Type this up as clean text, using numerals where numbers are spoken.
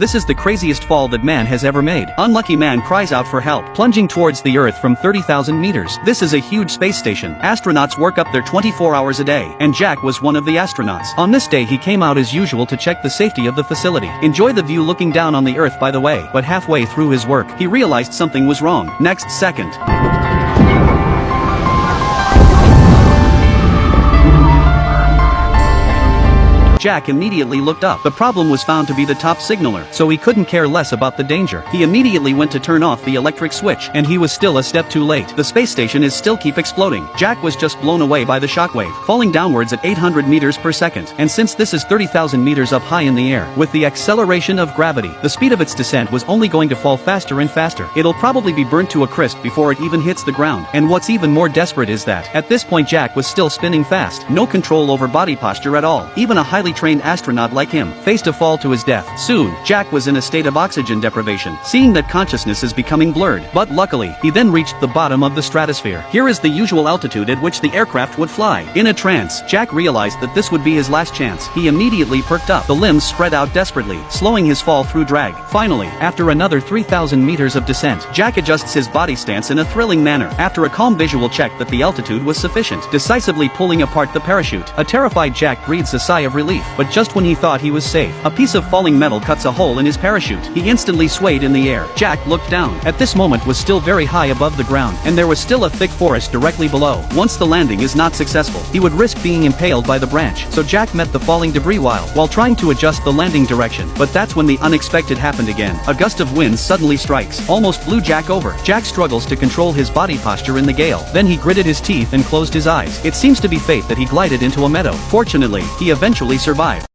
This is the craziest fall that man has ever made. Unlucky man cries out for help, plunging towards the Earth from 30,000 meters. This is a huge space station. Astronauts work up there 24 hours a day, and Jack was one of the astronauts. On this day he came out as usual to check the safety of the facility. Enjoy the view looking down on the Earth by the way, but halfway through his work, he realized something was wrong. Next second, Jack immediately looked up. The problem was found to be the top signaler, so he couldn't care less about the danger. He immediately went to turn off the electric switch, and he was still a step too late. The space station is still keep exploding. Jack was just blown away by the shockwave, falling downwards at 800 meters per second. And since this is 30,000 meters up high in the air, with the acceleration of gravity, the speed of its descent was only going to fall faster and faster. It'll probably be burnt to a crisp before it even hits the ground. And what's even more desperate is that, at this point Jack was still spinning fast, no control over body posture at all. Even a highly trained astronaut like him faced a fall to his death. Soon, Jack was in a state of oxygen deprivation, seeing that consciousness is becoming blurred. But luckily, he then reached the bottom of the stratosphere. Here is the usual altitude at which the aircraft would fly. In a trance, Jack realized that this would be his last chance. He immediately perked up. The limbs spread out desperately, slowing his fall through drag. Finally, after another 3,000 meters of descent, Jack adjusts his body stance in a thrilling manner. After a calm visual check that the altitude was sufficient, decisively pulling apart the parachute. A terrified Jack breathes a sigh of relief, but just when he thought he was safe, a piece of falling metal cuts a hole in his parachute. He instantly swayed in the air. Jack looked down. At this moment was still very high above the ground, and there was still a thick forest directly below. Once the landing is not successful, he would risk being impaled by the branch, so Jack met the falling debris while trying to adjust the landing direction. But that's when the unexpected happened again. A gust of wind suddenly strikes, almost blew Jack over. Jack struggles to control his body posture in the gale. Then he gritted his teeth and closed his eyes. It seems to be fate that he glided into a meadow. Fortunately, he eventually survived.